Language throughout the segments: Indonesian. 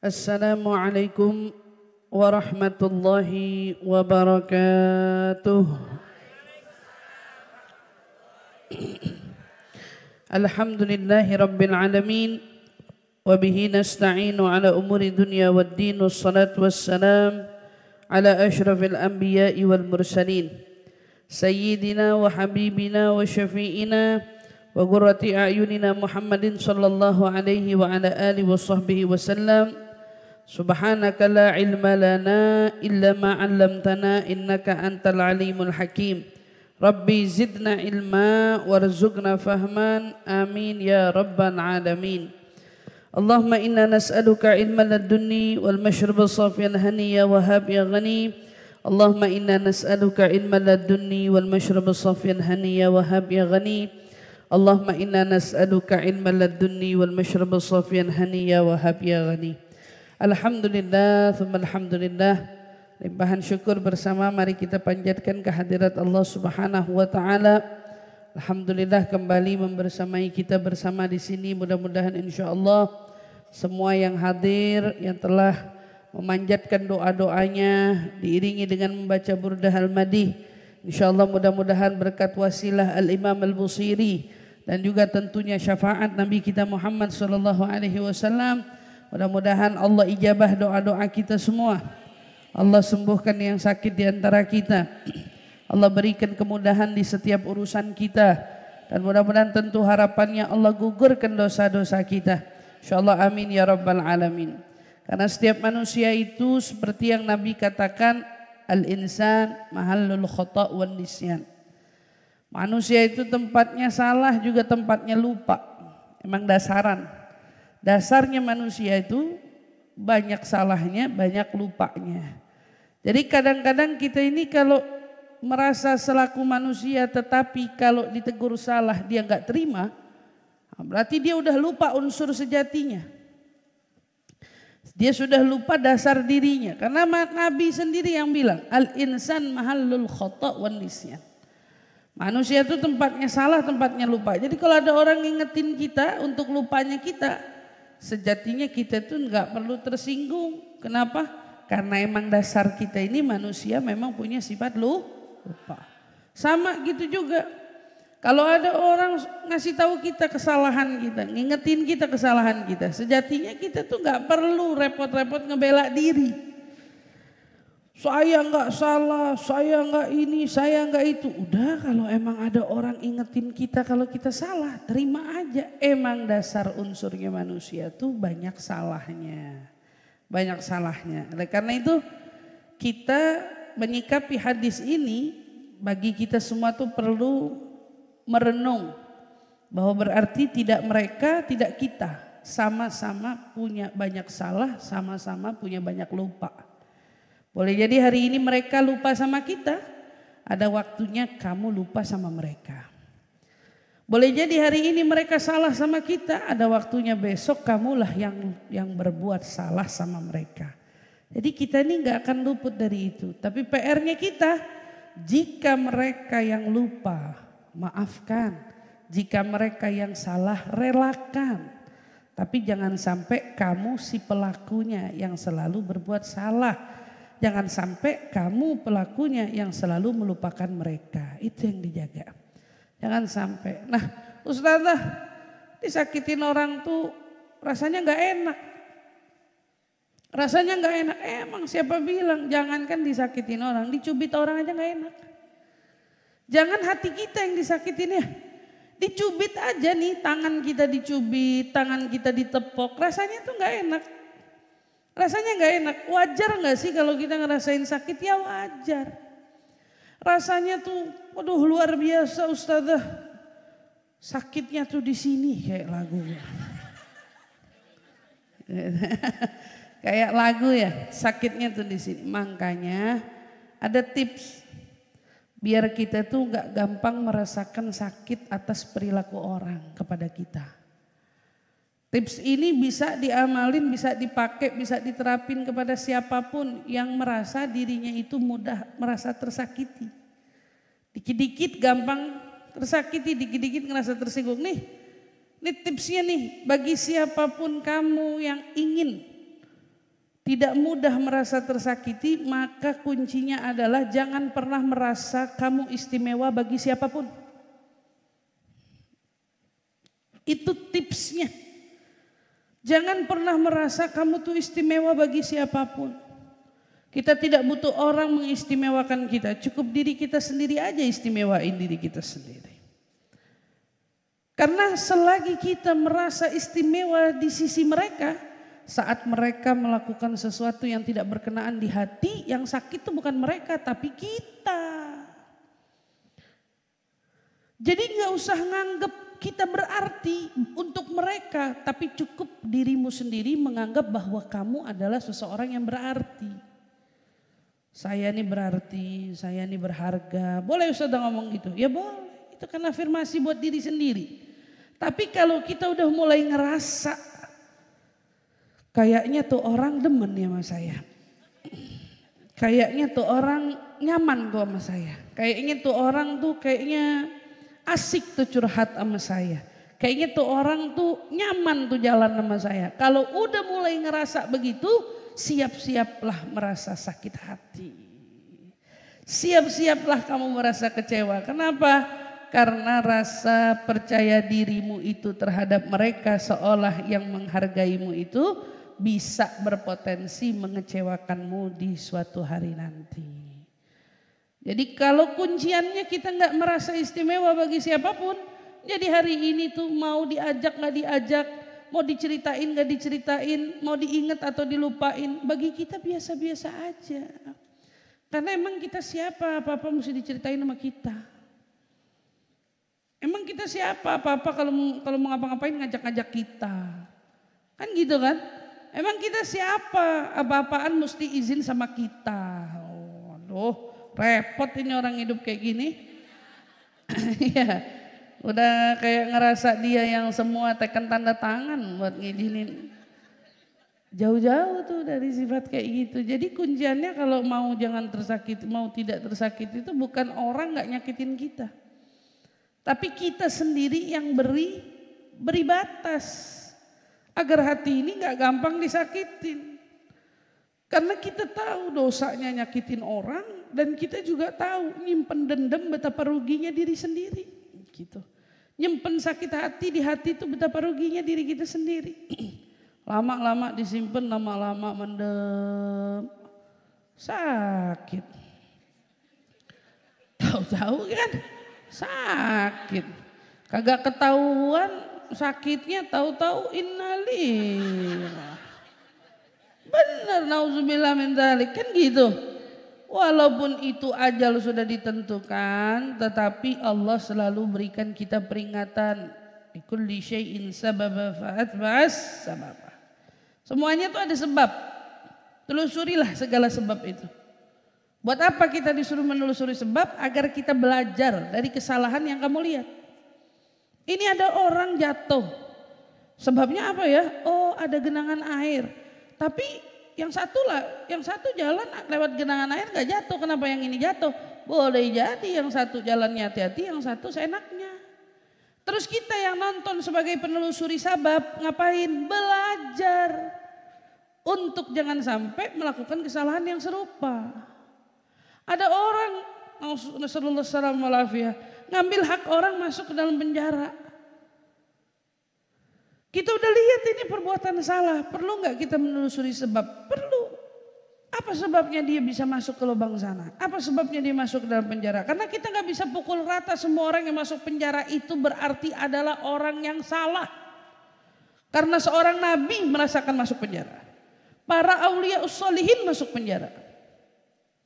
Assalamualaikum warahmatullahi wabarakatuh. Alhamdulillahi rabbil alamin. Wabihi nasta'inu ala umuri dunya wad din. Wassalatu wassalam ala ashrafil anbiya'i wal mursalin. Sayyidina wa habibina wa syafi'ina wa qurrati a'yunina Muhammadin sallallahu alaihi wa ala alihi wa sahbihi wa sallam. Subhanaka la ilma lana illa ma 'allamtana innaka antal alimul hakim. Rabbi zidna ilma warzuqna fahman. Amin ya rabbal alamin. Allahumma inna nas'aluka ilman ladunni wal mashraba safiyan haniya wa hab ya ghani. Allahumma inna nas'aluka ilman ladunni wal mashraba safiyan haniya wa hab ya ghani. Allahumma inna nas'aluka ilman ladunni wal mashraba safiyan haniya wa hab ya ghani. Alhamdulillah, thumma alhamdulillah. Limpahan syukur bersama mari kita panjatkan kehadirat Allah Subhanahu wa taala. Alhamdulillah kembali membersamai kita bersama di sini. Mudah-mudahan insyaallah semua yang hadir yang telah memanjatkan doa-doanya diiringi dengan membaca burdah al-madih. Insyaallah mudah-mudahan berkat wasilah Al-Imam Al-Busiri dan juga tentunya syafaat Nabi kita Muhammad sallallahu alaihi wasallam. Mudah-mudahan Allah ijabah doa-doa kita semua. Allah sembuhkan yang sakit di antara kita. Allah berikan kemudahan di setiap urusan kita. Dan mudah-mudahan tentu harapannya Allah gugurkan dosa-dosa kita. InsyaAllah amin ya rabbal alamin. Karena setiap manusia itu seperti yang Nabi katakan, al-insan mahallul khata' wan nisyan. Manusia itu tempatnya salah juga tempatnya lupa. Emang dasaran. Dasarnya manusia itu banyak salahnya, banyak lupanya. Jadi kadang-kadang kita ini kalau merasa selaku manusia tetapi kalau ditegur salah dia enggak terima, berarti dia udah lupa unsur sejatinya. Dia sudah lupa dasar dirinya. Karena Nabi sendiri yang bilang, al-insan mahallul khata' wan nisyan. Manusia itu tempatnya salah, tempatnya lupa. Jadi kalau ada orang ngingetin kita untuk lupanya kita, sejatinya kita tuh nggak perlu tersinggung. Kenapa? Karena emang dasar kita ini manusia memang punya sifat lupa. Sama gitu juga. Kalau ada orang ngasih tahu kita kesalahan kita, ngingetin kita kesalahan kita, sejatinya kita tuh nggak perlu repot-repot ngebela diri. Saya nggak salah, saya nggak ini, saya nggak itu. Udah kalau emang ada orang ingetin kita kalau kita salah, terima aja. Emang dasar unsurnya manusia tuh banyak salahnya. Banyak salahnya. Oleh karena itu kita menyikapi hadis ini bagi kita semua tuh perlu merenung. Bahwa berarti tidak mereka, tidak kita. Sama-sama punya banyak salah, sama-sama punya banyak lupa. Boleh jadi hari ini mereka lupa sama kita, ada waktunya kamu lupa sama mereka. Boleh jadi hari ini mereka salah sama kita, ada waktunya besok kamulah yang berbuat salah sama mereka. Jadi kita ini nggak akan luput dari itu. Tapi PR-nya kita, jika mereka yang lupa, maafkan. Jika mereka yang salah, relakan. Tapi jangan sampai kamu si pelakunya yang selalu berbuat salah. Jangan sampai kamu pelakunya yang selalu melupakan mereka. Itu yang dijaga. Jangan sampai. Nah, Ustazah, disakitin orang tuh rasanya nggak enak. Rasanya nggak enak. Emang siapa bilang? Jangankan disakitin orang, dicubit orang aja nggak enak. Jangan hati kita yang disakitin ya. Dicubit aja nih, tangan kita dicubit, tangan kita ditepok. Rasanya tuh nggak enak. Rasanya nggak enak. Wajar nggak sih kalau kita ngerasain sakit? Ya wajar. Rasanya tuh, waduh luar biasa Ustazah. Sakitnya tuh di sini kayak lagu. Kayak lagu ya, sakitnya tuh di sini. Makanya ada tips biar kita tuh nggak gampang merasakan sakit atas perilaku orang kepada kita. Tips ini bisa diamalin, bisa dipakai, bisa diterapin kepada siapapun yang merasa dirinya itu mudah merasa tersakiti. Dikit-dikit gampang tersakiti, dikit-dikit ngerasa tersinggung. Ini tipsnya nih bagi siapapun kamu yang ingin tidak mudah merasa tersakiti, maka kuncinya adalah jangan pernah merasa kamu istimewa bagi siapapun. Itu tipsnya. Jangan pernah merasa kamu tuh istimewa bagi siapapun. Kita tidak butuh orang mengistimewakan kita, cukup diri kita sendiri aja istimewain diri kita sendiri. Karena selagi kita merasa istimewa di sisi mereka, saat mereka melakukan sesuatu yang tidak berkenaan di hati, yang sakit itu bukan mereka tapi kita. Jadi gak usah nganggep kita berarti untuk mereka, tapi cukup dirimu sendiri menganggap bahwa kamu adalah seseorang yang berarti. Saya ini berarti, saya ini berharga. Boleh Ustaz ngomong gitu? Ya boleh, itu kan afirmasi buat diri sendiri. Tapi kalau kita udah mulai ngerasa kayaknya tuh orang demen ya sama saya. Kayaknya tuh orang nyaman tuh sama saya. Kayaknya tuh orang tuh kayaknya asik tuh curhat sama saya. Kayaknya tuh orang tuh nyaman tuh jalan sama saya. Kalau udah mulai ngerasa begitu, siap-siaplah merasa sakit hati. Siap-siaplah kamu merasa kecewa. Kenapa? Karena rasa percaya dirimu itu terhadap mereka seolah yang menghargaimu itu bisa berpotensi mengecewakanmu di suatu hari nanti. Jadi kalau kunciannya kita nggak merasa istimewa bagi siapapun, jadi hari ini tuh mau diajak nggak diajak, mau diceritain nggak diceritain, mau diingat atau dilupain, bagi kita biasa-biasa aja. Karena emang kita siapa, apa-apa mesti diceritain sama kita. Emang kita siapa, apa-apa kalau mau ngapa-ngapain ngajak-ngajak kita. Kan gitu kan? Emang kita siapa, apa-apaan mesti izin sama kita. Oh, aduh, repot ini orang hidup kayak gini. Ya, udah kayak ngerasa dia yang semua tekan tanda tangan buat ngizinin. Jauh-jauh tuh dari sifat kayak gitu. Jadi kunciannya kalau mau jangan tersakiti, mau tidak tersakiti itu bukan orang nggak nyakitin kita. Tapi kita sendiri yang beri batas. Agar hati ini gak gampang disakitin. Karena kita tahu dosanya nyakitin orang. Dan kita juga tahu nyimpen dendam betapa ruginya diri sendiri. Gitu. Nyimpen sakit hati di hati itu betapa ruginya diri kita sendiri. Lama-lama disimpan, lama-lama mendem. Sakit. Tahu-tahu kan? Sakit, kagak ketahuan sakitnya, tahu-tahu innalillah. Benar, nauzubillah min dzalik, kan gitu. Walaupun itu ajal sudah ditentukan, tetapi Allah selalu berikan kita peringatan. Likulli syai'in sababa fa'atba'as sababa. Semuanya itu ada sebab. Telusurilah segala sebab itu. Buat apa kita disuruh menelusuri sebab? Agar kita belajar dari kesalahan yang kamu lihat. Ini ada orang jatuh. Sebabnya apa ya? Oh, ada genangan air. Tapi yang satu jalan lewat genangan air gak jatuh. Kenapa yang ini jatuh? Boleh jadi yang satu jalannya hati-hati, yang satu seenaknya. Terus kita yang nonton sebagai penelusuri sabab ngapain? Belajar untuk jangan sampai melakukan kesalahan yang serupa. Ada orang, Nasallallahu salam walafiyah, ngambil hak orang masuk ke dalam penjara. Kita udah lihat ini perbuatan salah, perlu nggak kita menelusuri sebab? Perlu. Apa sebabnya dia bisa masuk ke lubang sana? Apa sebabnya dia masuk ke dalam penjara? Karena kita nggak bisa pukul rata semua orang yang masuk penjara itu berarti adalah orang yang salah. Karena seorang nabi merasakan masuk penjara. Para aulia ussolihin masuk penjara.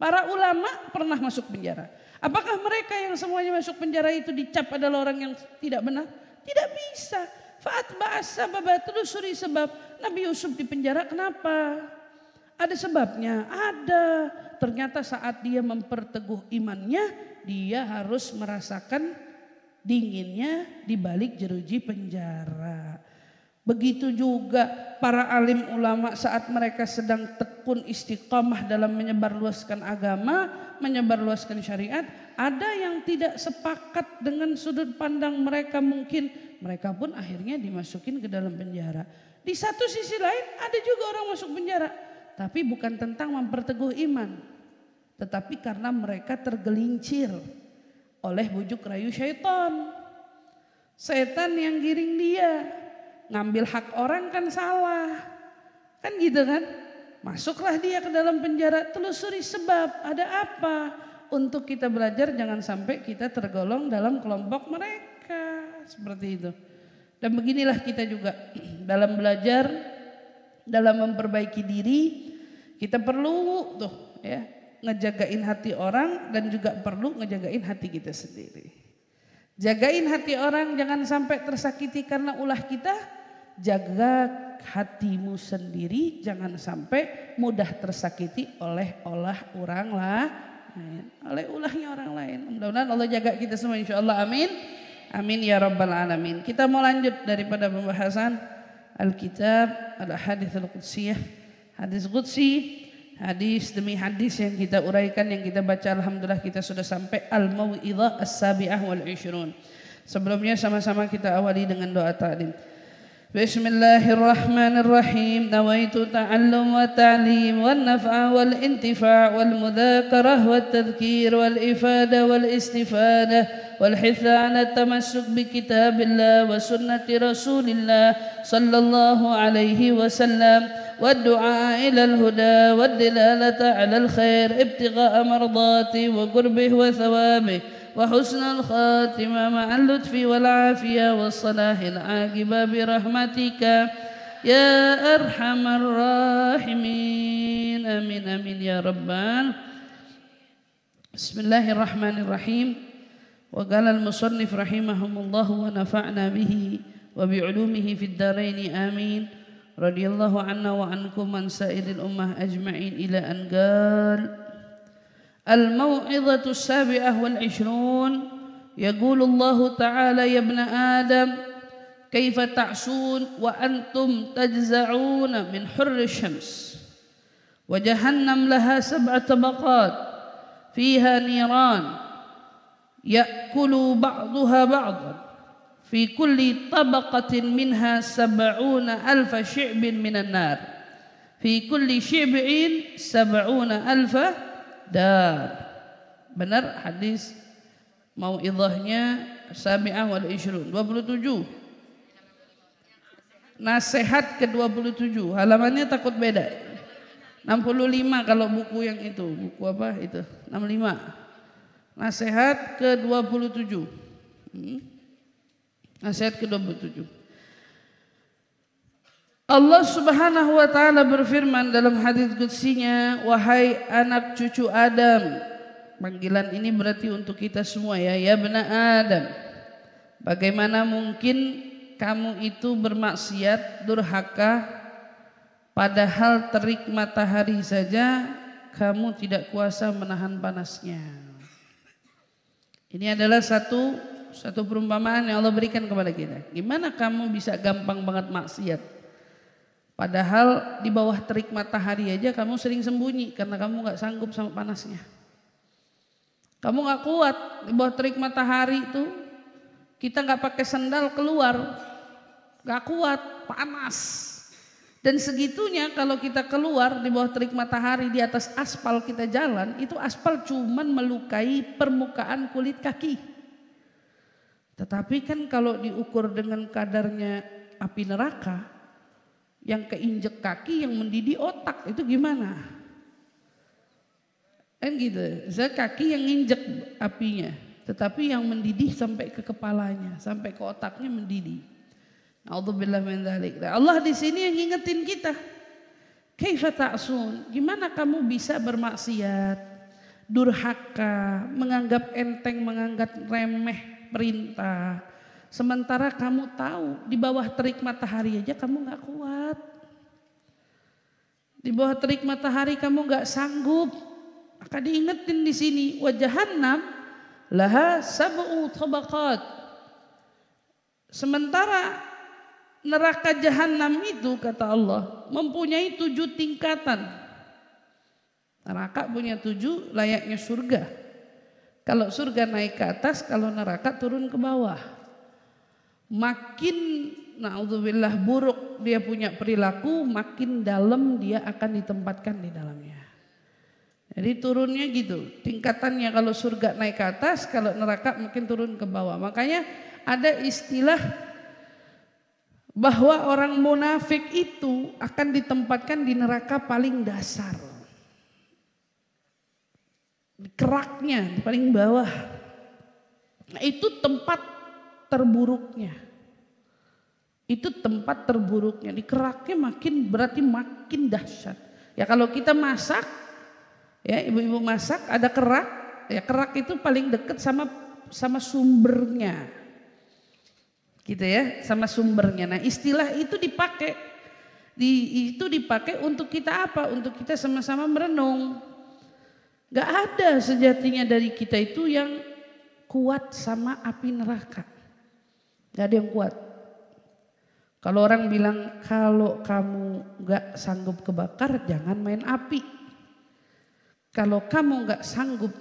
Para ulama pernah masuk penjara. Apakah mereka yang semuanya masuk penjara itu dicap adalah orang yang tidak benar? Tidak bisa. Fa'atba'as sababa, telusuri sebab. Nabi Yusuf di penjara kenapa? Ada sebabnya? Ada. Ternyata saat dia memperteguh imannya, dia harus merasakan dinginnya di balik jeruji penjara. Begitu juga para alim ulama saat mereka sedang tekun istiqamah dalam menyebarluaskan agama, menyebarluaskan syariat, ada yang tidak sepakat dengan sudut pandang mereka, mungkin mereka pun akhirnya dimasukin ke dalam penjara. Di satu sisi lain ada juga orang masuk penjara, tapi bukan tentang memperteguh iman, tetapi karena mereka tergelincir oleh bujuk rayu syaitan. Setan yang giring dia, ngambil hak orang kan salah, kan gitu kan? Masuklah dia ke dalam penjara, telusuri sebab ada apa. Untuk kita belajar jangan sampai kita tergolong dalam kelompok mereka, seperti itu. Dan beginilah kita juga dalam belajar, dalam memperbaiki diri, kita perlu tuh ya ngejagain hati orang dan juga perlu ngejagain hati kita sendiri. Jagain hati orang jangan sampai tersakiti karena ulah kita. Jaga hatimu sendiri jangan sampai mudah tersakiti oleh orang lain, oleh ulahnya orang lain. Mudah-mudahan Allah jaga kita semua insyaallah, amin. Amin ya rabbal alamin. Kita mau lanjut daripada pembahasan Alkitab, al-hadits al-qudsiyah, hadis qudsi, hadis demi hadis yang kita uraikan, yang kita baca. Alhamdulillah kita sudah sampai al-mau'izah as-sabi'ah wal 20. Sebelumnya sama-sama kita awali dengan doa ta'lim. Bismillahirrahmanirrahim. Nawaitu ta'allum wa ta'lim wal naf'a wal intifa' wal mudzakarah wat tadhkir wal ifada wal istifadah wal hitha 'ala tamassuk bi kitabillah wa sunnati rasulillah sallallahu alaihi wasallam wad du'a ila al huda wad dilalata 'ala al khair ibtigha'a mardati wa qurbihi wa thawabihi وحسن الخاتمة مع اللطف والعافية والصلاح العاقبة برحمتك يا أرحم الراحمين آمين آمين يا ربان. بسم الله الرحمن الرحيم. وقال المصنف رحمهم الله ونفعنا به وبعلومه في الدارين آمين. رضي الله عنا وعنكم عن سائر الأمة أجمعين إلى أن قال الموعظة السابعة والعشرون. يقول الله تعالى يا ابن آدم كيف تعصون وأنتم تجزعون من حر الشمس وجهنم لها 7 طبقات فيها نيران يأكل بعضها بعضا في كل طبقة منها 70,000 شعب من النار في كل شعب 70,000 dar. Benar hadis mau'izahnya sabi'ah wal 20, 27. Nasihat ke-27, halamannya takut beda. 65 kalau buku yang itu, buku apa itu? 65. Nasihat ke-27. Nasihat ke-27. Allah Subhanahu wa taala berfirman dalam hadis qudsinya, wahai anak cucu Adam. Panggilan ini berarti untuk kita semua ya, ya bena Adam. Bagaimana mungkin kamu itu bermaksiat, durhaka, padahal terik matahari saja kamu tidak kuasa menahan panasnya. Ini adalah satu perumpamaan yang Allah berikan kepada kita. Gimana kamu bisa gampang banget maksiat? Padahal di bawah terik matahari aja kamu sering sembunyi karena kamu gak sanggup sama panasnya. Kamu gak kuat di bawah terik matahari itu. Kita gak pakai sandal keluar, gak kuat, panas. Dan segitunya kalau kita keluar di bawah terik matahari di atas aspal kita jalan, itu aspal cuman melukai permukaan kulit kaki. Tetapi kan kalau diukur dengan kadarnya api neraka, yang keinjek kaki, yang mendidih otak, itu gimana? Kan gitu, kaki yang injek apinya, tetapi yang mendidih sampai ke kepalanya, sampai ke otaknya mendidih. A'udzubillah min dzalik. Allah di sini yang ngingetin kita. Kaifa ta'sun? Gimana kamu bisa bermaksiat, durhaka, menganggap enteng, menganggap remeh perintah. Sementara kamu tahu di bawah terik matahari aja kamu gak kuat. Di bawah terik matahari kamu gak sanggup. Maka diingetin di sini, wa jahannam laha 7 tabaqat. Sementara neraka jahanam itu kata Allah mempunyai 7 tingkatan. Neraka punya 7 layaknya surga. Kalau surga naik ke atas, kalau neraka turun ke bawah. Makin naudzubillah buruk dia punya perilaku, makin dalam dia akan ditempatkan di dalamnya. Jadi turunnya gitu, tingkatannya kalau surga naik ke atas, kalau neraka mungkin turun ke bawah. Makanya ada istilah bahwa orang munafik itu akan ditempatkan di neraka paling dasar. Di keraknya, di paling bawah. Nah, itu tempat terburuknya. Itu tempat terburuknya. Di keraknya makin berarti makin dahsyat. Ya kalau kita masak, ya ibu-ibu masak ada kerak, ya kerak itu paling dekat sama sumbernya. Gitu ya, sama sumbernya. Nah, istilah itu dipakai untuk kita apa? Untuk kita sama-sama merenung. Gak ada sejatinya dari kita itu yang kuat sama api neraka. Gak ada yang kuat. Kalau orang bilang kalau kamu gak sanggup kebakar jangan main api. Kalau kamu gak sanggup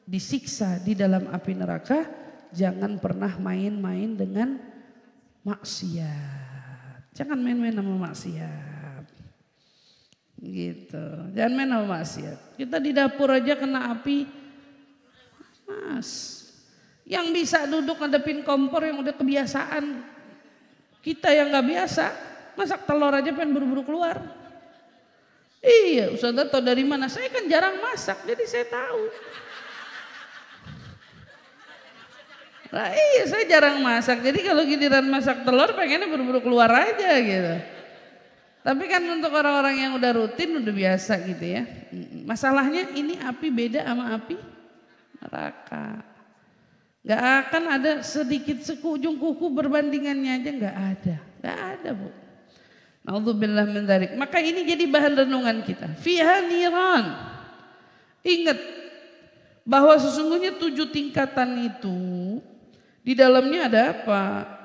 disiksa di dalam api neraka jangan pernah main-main dengan maksiat. Jangan main-main sama maksiat. Gitu, jangan main sama maksiat. Kita di dapur aja kena api, mas. Yang bisa duduk ngadepin kompor yang udah kebiasaan. Kita yang nggak biasa, masak telur aja pengen buru-buru keluar. Iya, Ustazah tahu dari mana? Saya kan jarang masak, jadi saya tahu. Nah, iya, saya jarang masak, jadi kalau giliran masak telur pengennya buru-buru keluar aja gitu. Tapi kan untuk orang-orang yang udah rutin, udah biasa gitu ya. Masalahnya ini api beda sama api neraka. Gak akan ada sedikit sekujung kuku berbandingannya aja, gak ada. Gak ada, Bu. Naudzubillah min dzalik. Maka ini jadi bahan renungan kita. Fiha niran. Ingat bahwa sesungguhnya 7 tingkatan itu di dalamnya ada apa?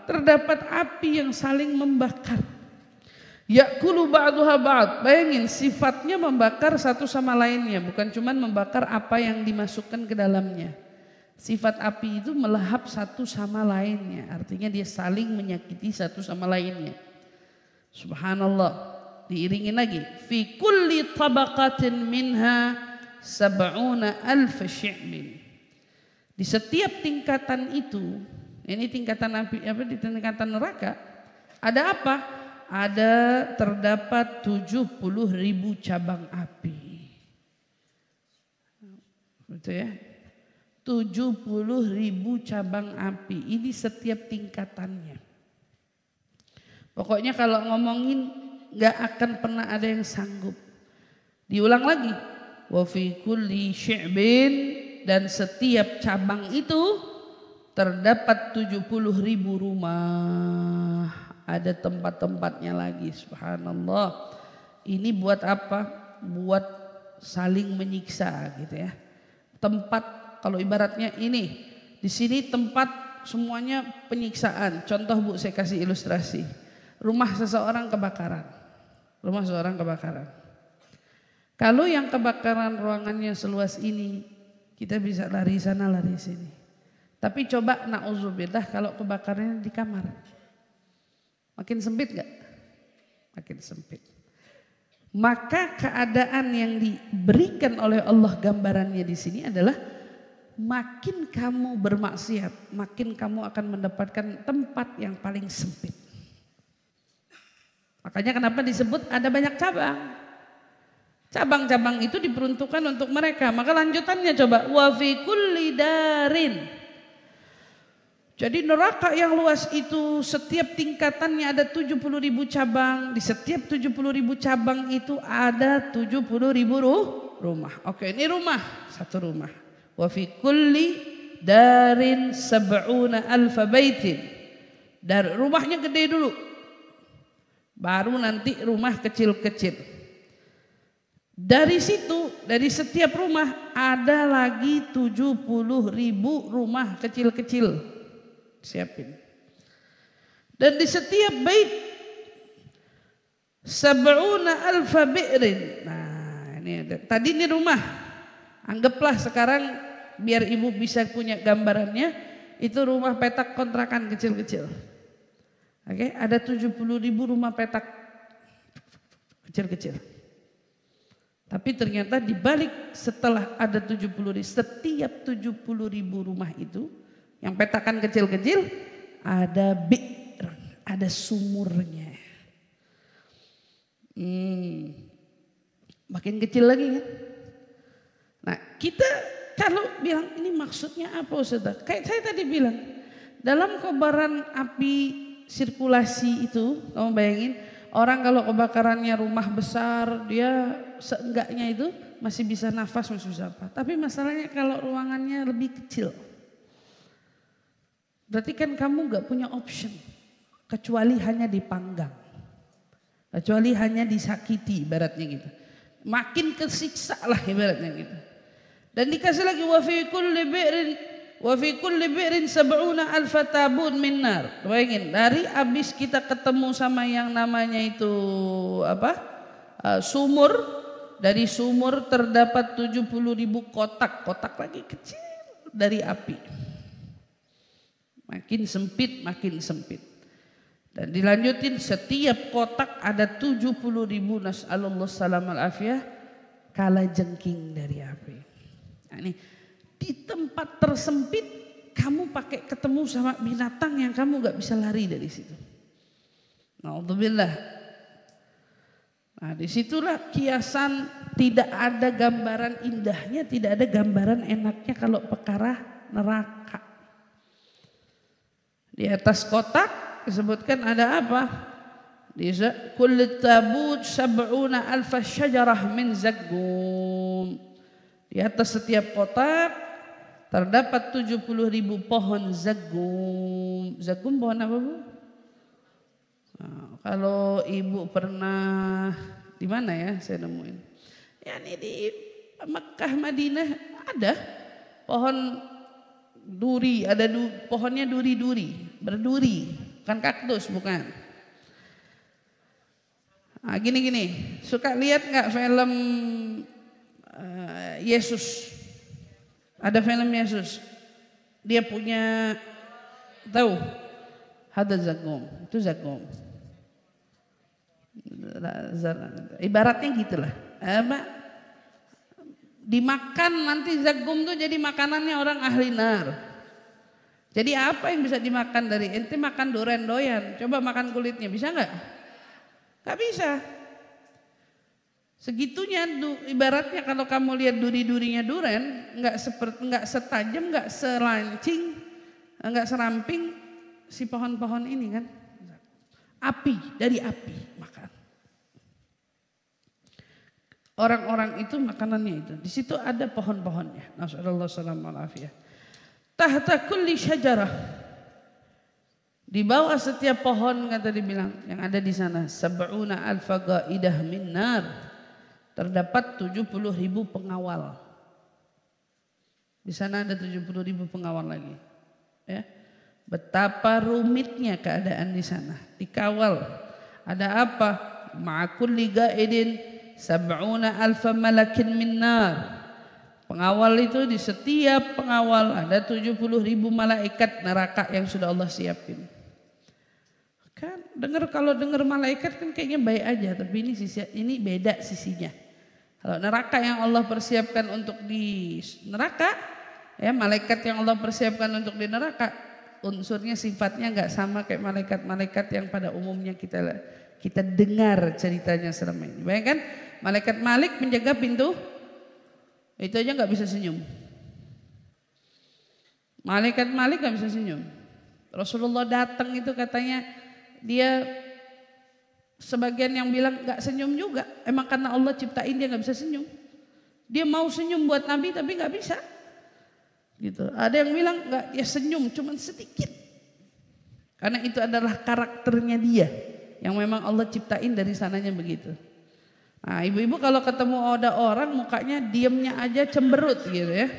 Terdapat api yang saling membakar. Ya'kulu ba'duha ba'd. Bayangin sifatnya membakar satu sama lainnya, bukan cuma membakar apa yang dimasukkan ke dalamnya. Sifat api itu melahap satu sama lainnya, artinya dia saling menyakiti satu sama lainnya. Subhanallah. Diiringin lagi. Fi kulli tabaqatin minha sab'una alf syi'min. Di setiap tingkatan itu, ini tingkatan api apa di tingkatan neraka, ada apa? Ada terdapat 70.000 cabang api. Betul ya? 70.000 cabang api. Ini setiap tingkatannya. Pokoknya kalau ngomongin gak akan pernah ada yang sanggup. Diulang lagi. Wa fi kulli syi'bin, dan setiap cabang itu terdapat 70.000 rumah. Ada tempat-tempatnya lagi, subhanallah. Ini buat apa? Buat saling menyiksa gitu ya. Tempat kalau ibaratnya ini, di sini tempat semuanya penyiksaan. Contoh Bu, saya kasih ilustrasi. Rumah seseorang kebakaran. Rumah seseorang kebakaran. Kalau yang kebakaran ruangannya seluas ini, kita bisa lari sana lari sini. Tapi coba na'udzubillah kalau kebakarannya di kamar. Makin sempit gak? Makin sempit. Maka keadaan yang diberikan oleh Allah gambarannya di sini adalah makin kamu bermaksiat, makin kamu akan mendapatkan tempat yang paling sempit. Makanya kenapa disebut ada banyak cabang. Cabang-cabang itu diperuntukkan untuk mereka. Maka lanjutannya coba. Wa fi kulli darin. Jadi neraka yang luas itu setiap tingkatannya ada 70.000 cabang. Di setiap 70.000 cabang itu ada 70.000 rumah. Oke, ini rumah, satu rumah. Wa fi kulli darin sab'una alfa baitin. Dari rumahnya gede dulu. Baru nanti rumah kecil-kecil. Dari situ, dari setiap rumah ada lagi 70.000 rumah kecil-kecil. Siapin. Dan di setiap bait sab'una alfa bi'rin. Nah, ini ada. Tadi ini rumah. Anggaplah sekarang biar ibu bisa punya gambarannya, itu rumah petak kontrakan kecil-kecil. Oke, ada 70.000 rumah petak kecil-kecil. Tapi ternyata di balik setelah ada 70.000, setiap 70.000 rumah itu yang petakan kecil-kecil ada bi'r, ada sumurnya. Makin kecil lagi kan. Nah kita kalau bilang ini maksudnya apa Ustaz? Kayak saya tadi bilang, dalam kobaran api sirkulasi itu, kamu bayangin orang kalau kebakarannya rumah besar, dia seenggaknya itu masih bisa nafas, masih bisa apa. Tapi masalahnya kalau ruangannya lebih kecil, berarti kan kamu gak punya option, kecuali hanya dipanggang, kecuali hanya disakiti ibaratnya gitu. Makin kesiksa lah ibaratnya gitu. Dan dikasih lagi wa fi kulli bi'rin sab'una alfa tabun min nar. Bayangin, dari abis kita ketemu sama yang namanya itu sumur, dari sumur terdapat 70.000 kotak lagi kecil dari api. Makin sempit, makin sempit. Dan dilanjutin setiap kotak ada 70.000 nas'alullah salam al-afiyah kala jengking dari api. Nah, ini di tempat tersempit kamu pakai ketemu sama binatang yang kamu gak bisa lari dari situ. Na'udzubillah. Nah disitulah kiasan, tidak ada gambaran indahnya, tidak ada gambaran enaknya kalau perkara neraka. Di atas kotak disebutkan ada apa? Di kulli tabut sab'una alfa syajarah min zaqqum. Di atas setiap kotak terdapat 70.000 pohon zaqqum. Zaqqum pohon apa Bu? Nah, kalau Ibu pernah di mana ya saya nemuin? Ya ini di Mekah Madinah ada pohon duri, ada pohonnya duri-duri, berduri, bukan kaktus, bukan. Nah, gini, suka lihat nggak film Yesus? Ada film Yesus, dia punya, tahu, ada zaqqum, itu zaqqum. Ibaratnya gitulah, dimakan nanti zaqqum tuh jadi makanannya orang ahli nar. Jadi apa yang bisa dimakan dari ente? Makan durian doyan, coba makan kulitnya, bisa nggak? Nggak bisa. Segitunya ibaratnya kalau kamu lihat duri-durinya duren, nggak setajam, nggak selancing, nggak seramping si pohon-pohon ini kan. Api, dari api makan. Orang-orang itu makanannya itu. Di situ ada pohon-pohonnya. Nasallallahu salam alafiyah. Tahta kulli syajarah. Di bawah setiap pohon kata dibilang yang ada di sana sab'una alfa qaidah min nar. Terdapat 70.000 pengawal. Di sana ada 70.000 pengawal lagi. Ya. Betapa rumitnya keadaan di sana. Dikawal. Ada apa? Ma'kulli ga'idin sab'una alfa malakin min nar. Pengawal itu di setiap pengawal ada 70.000 malaikat neraka yang sudah Allah siapin. Kan kalau dengar malaikat kan kayaknya baik aja, tapi ini beda sisinya. Kalau neraka yang Allah persiapkan untuk di neraka, ya malaikat yang Allah persiapkan untuk di neraka, unsurnya sifatnya nggak sama kayak malaikat-malaikat yang pada umumnya kita dengar ceritanya selama ini. Bayangkan malaikat Malik menjaga pintu, itu aja nggak bisa senyum. Malaikat Malik nggak bisa senyum. Rasulullah datang itu katanya dia, sebagian yang bilang gak senyum juga. Emang karena Allah ciptain dia gak bisa senyum. Dia mau senyum buat Nabi tapi gak bisa. Gitu. Ada yang bilang gak, dia senyum cuman sedikit. Karena itu adalah karakternya dia. Yang memang Allah ciptain dari sananya begitu. Nah ibu-ibu kalau ketemu ada orang mukanya diamnya aja cemberut gitu ya.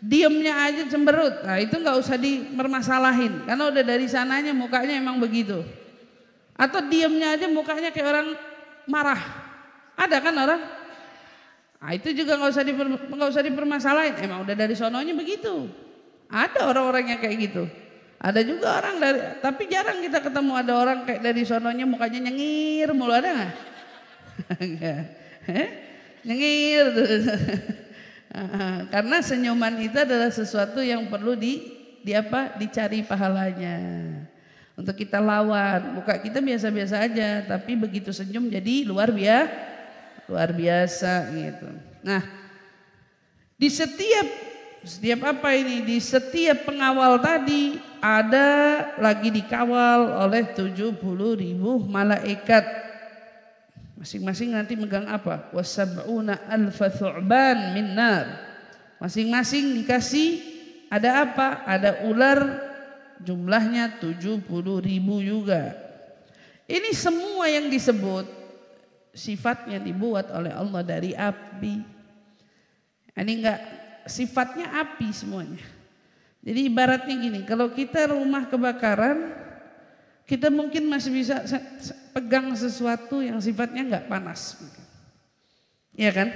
Diamnya aja cemberut. Nah itu gak usah dipermasalahin. Karena udah dari sananya mukanya emang begitu. Atau diamnya aja mukanya kayak orang marah. Ada kan orang? Nah, itu juga nggak usah dipermasalahin. Emang udah dari sononya begitu. Ada orang-orang yang kayak gitu. Ada juga orang dari, tapi jarang kita ketemu ada orang kayak dari sononya mukanya nyengir mulu, ada nggak? Enggak. Nyengir tuh. Karena senyuman itu adalah sesuatu yang perlu dicari pahalanya. Untuk kita lawan, muka kita biasa-biasa aja, tapi begitu senyum jadi luar biasa gitu. Nah, di setiap apa ini? Di setiap pengawal tadi ada lagi dikawal oleh 70.000 malaikat. Masing-masing nanti megang apa? Wasab'una alfa thu'ban min nar. Masing-masing dikasih ada apa? Ada ular jumlahnya 70.000 juga. Ini semua yang disebut sifatnya dibuat oleh Allah dari api. Ini enggak sifatnya api semuanya. Jadi ibaratnya gini, kalau kita rumah kebakaran, kita mungkin masih bisa pegang sesuatu yang sifatnya enggak panas. Iya kan?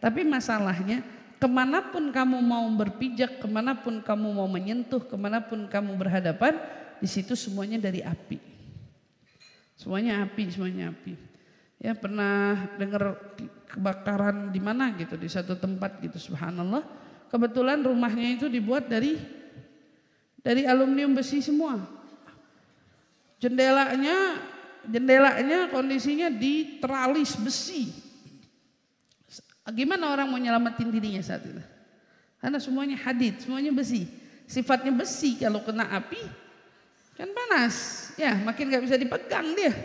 Tapi masalahnya kemanapun kamu mau berpijak, kemanapun kamu mau menyentuh, kemanapun kamu berhadapan, di situ semuanya dari api. Semuanya api. Ya pernah dengar kebakaran di mana gitu, di satu tempat gitu, subhanallah. Kebetulan rumahnya itu dibuat dari aluminium besi semua. Jendelanya kondisinya di teralis besi. Gimana orang mau nyelamatin dirinya saat itu? Karena semuanya hadid, semuanya besi. Sifatnya besi, kalau kena api kan panas. Ya makin gak bisa dipegang dia.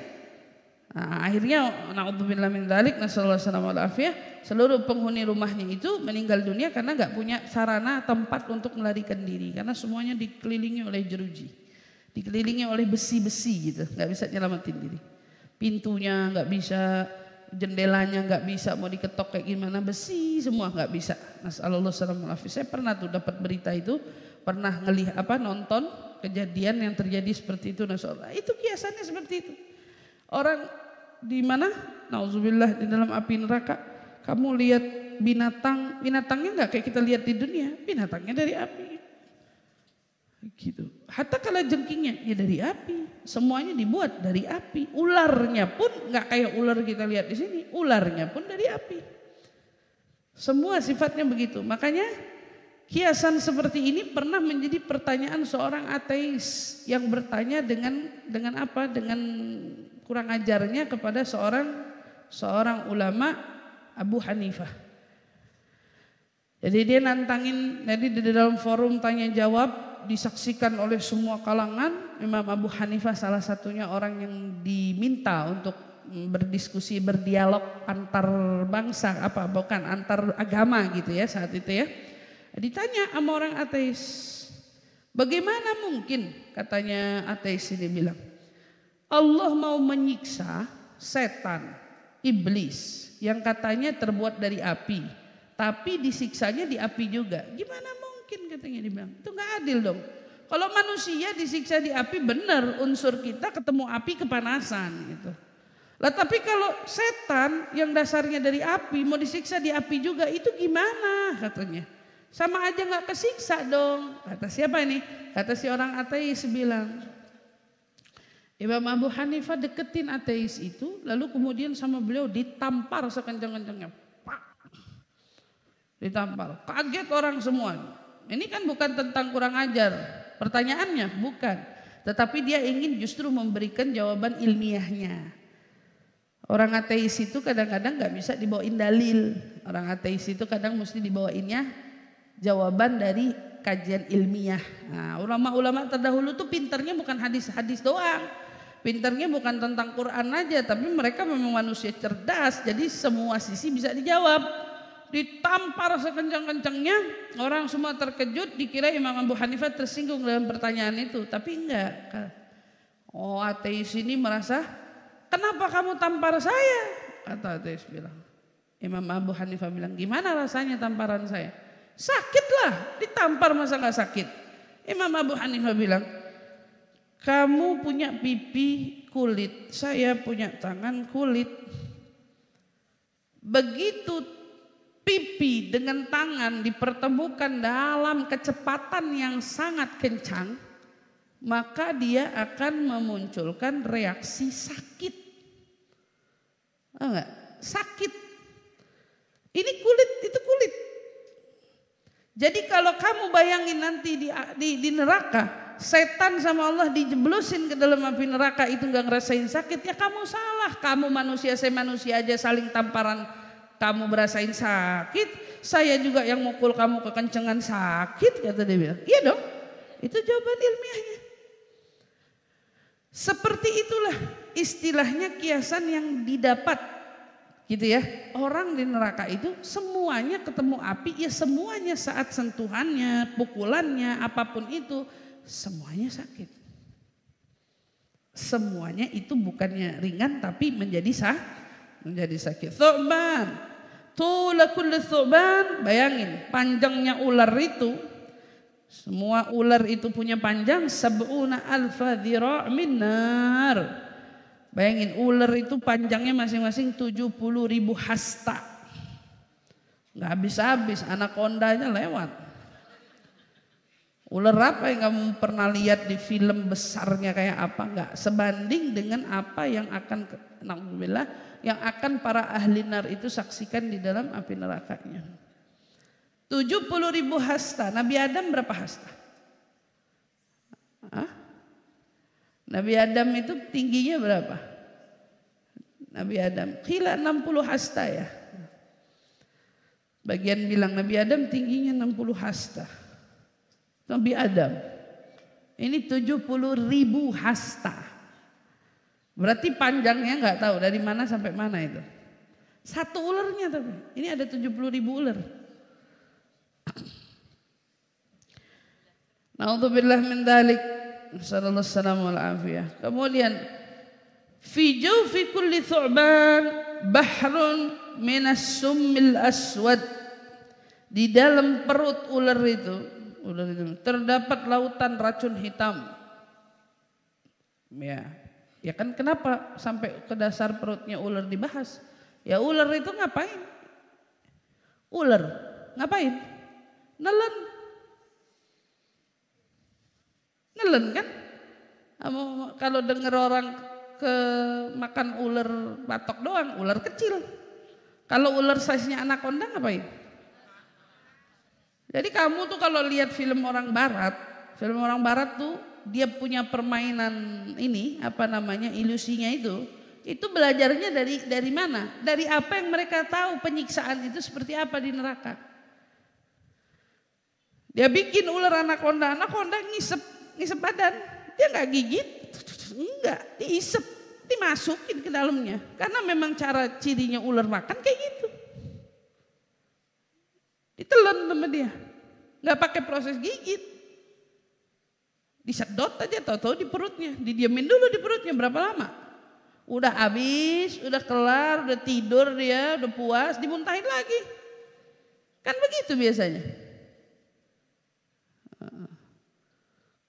Nah, akhirnya na'udzubillah min dzalik, nasallallahu alaihi wasallam, seluruh penghuni rumahnya itu meninggal dunia karena gak punya sarana tempat untuk melarikan diri. Karena semuanya dikelilingi oleh jeruji. Dikelilingi oleh besi-besi gitu, gak bisa nyelamatin diri. Pintunya gak bisa, jendelanya nggak bisa, mau diketok kayak gimana, besi semua nggak bisa. Nasallallahu alaihi wasallam. Saya pernah tuh dapat berita itu, pernah nonton kejadian yang terjadi seperti itu. Nasallallahu, itu kiasannya seperti itu. Orang di mana, nauzubillah, di dalam api neraka, kamu lihat binatangnya nggak kayak kita lihat di dunia, binatangnya dari api. Gitu. Hatta kala jengkingnya ya dari api, semuanya dibuat dari api. Ularnya pun nggak kayak ular kita lihat di sini, ularnya pun dari api. Semua sifatnya begitu. Makanya kiasan seperti ini pernah menjadi pertanyaan seorang ateis yang bertanya dengan apa? Dengan kurang ajarnya kepada seorang ulama Abu Hanifah. Jadi dia nantangin, jadi di dalam forum tanya jawab disaksikan oleh semua kalangan. Imam Abu Hanifah salah satunya orang yang diminta untuk berdiskusi, berdialog antar bangsa, antar agama gitu ya saat itu ya. Ditanya sama orang ateis, bagaimana mungkin, katanya ateis ini bilang, Allah mau menyiksa setan, iblis yang katanya terbuat dari api, tapi disiksanya di api juga. Gimana mungkin, katanya dibilang. Itu nggak adil dong. Kalau manusia disiksa di api, benar unsur kita ketemu api, kepanasan gitu. Lah tapi kalau setan yang dasarnya dari api mau disiksa di api juga, itu gimana, katanya. Sama aja nggak kesiksa dong. Kata siapa ini? Kata si orang ateis bilang. Imam Abu Hanifah deketin ateis itu, lalu kemudian sama beliau ditampar sekencang-kencangnya. Ditampar. Kaget orang semua. Ini kan bukan tentang kurang ajar, pertanyaannya bukan. Tetapi dia ingin justru memberikan jawaban ilmiahnya. Orang ateis itu kadang-kadang gak bisa dibawain dalil. Orang ateis itu kadang mesti dibawainnya jawaban dari kajian ilmiah. Nah, ulama-ulama terdahulu tuh pinternya bukan hadis-hadis doang. Pinternya bukan tentang Quran aja, tapi mereka memang manusia cerdas. Jadi semua sisi bisa dijawab. Ditampar sekencang-kencangnya, orang semua terkejut, dikira Imam Abu Hanifah tersinggung dalam pertanyaan itu, tapi enggak. Oh, ateis ini merasa, kenapa kamu tampar saya? Kata ateis bilang. Imam Abu Hanifah bilang, gimana rasanya tamparan saya? Sakitlah, ditampar masa enggak sakit? Imam Abu Hanifah bilang, kamu punya pipi kulit, saya punya tangan kulit. Begitu pipi dengan tangan dipertemukan dalam kecepatan yang sangat kencang, maka dia akan memunculkan reaksi sakit. Enggak? Sakit. Ini kulit, itu kulit. Jadi kalau kamu bayangin nanti di neraka, setan sama Allah dijeblosin ke dalam api neraka itu nggak ngerasain sakit, ya kamu salah. Kamu manusia, saya manusia aja saling tamparan, kamu berasain sakit. Saya juga yang mukul kamu kekencengan sakit, kata dia bilang. Iya dong, itu jawaban ilmiahnya. Seperti itulah istilahnya kiasan yang didapat, gitu ya. Orang di neraka itu semuanya ketemu api, ya semuanya saat sentuhannya, pukulannya, apapun itu, semuanya sakit. Semuanya itu bukannya ringan tapi menjadi sakit. Thu'ban, tula kulli thu'ban, bayangin panjangnya ular itu. Semua ular itu punya panjang sab'una alfa dhira' min nar. Bayangin ular itu panjangnya masing-masing 70.000 hasta. Nggak habis-habis, anakondanya lewat. Ular apa yang kamu pernah lihat di film besarnya kayak apa? Nggak sebanding dengan apa yang akan, na'udzubillah, yang akan para ahli nar itu saksikan di dalam api nerakanya. 70.000 hasta. Nabi Adam berapa hasta? Nabi Adam itu tingginya berapa? Nabi Adam kira 60 hasta ya. Bagian bilang Nabi Adam tingginya 60 hasta. Nabi Adam ini 70.000 hasta. Berarti panjangnya nggak tahu dari mana sampai mana itu. Satu ularnya tapi ini ada 70.000 ular. Na'udzubillah min dzalik. Sallallahu alaihi wasallam. Kemudian fi jawfi kulli thu'ban bahrun minas summil aswad. Di dalam perut ular itu terdapat lautan racun hitam. Ya kan kenapa sampai ke dasar perutnya ular dibahas? Ya ular itu ngapain? Ular ngapain? Nelen kan? Kalau dengar orang ke makan ular batok doang, ular kecil. Kalau ular size-nya anaconda ngapain? Jadi kamu tuh kalau lihat film orang barat tuh dia punya permainan ini, apa namanya, ilusinya itu belajarnya dari mana? Dari apa yang mereka tahu penyiksaan itu seperti apa di neraka. Dia bikin ular anaconda ngisep badan, dia nggak gigit, enggak, diisep, dimasukin ke dalamnya. Karena memang cara cirinya ular makan kayak gitu. Ditelan sama dia, nggak pakai proses gigit, disedot aja, tahu-tahu di perutnya, didiamin dulu di perutnya berapa lama? Udah habis, udah kelar, udah tidur dia, udah puas, dimuntahin lagi. Kan begitu biasanya.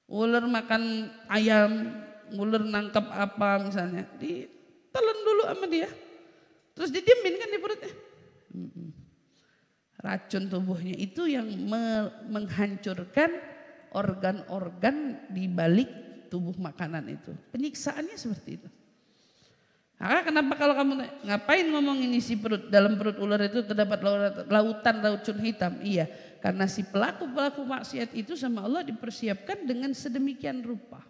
Ular makan ayam, ular nangkap apa misalnya, ditelan dulu sama dia, terus didiemin kan di perutnya. Racun tubuhnya itu yang menghancurkan organ-organ di balik tubuh makanan itu. Penyiksaannya seperti itu. Nah, kenapa kalau kamu ngapain ngomongin isi perut? Dalam perut ular itu terdapat lautan racun hitam. Iya, karena si pelaku-pelaku maksiat itu sama Allah dipersiapkan dengan sedemikian rupa.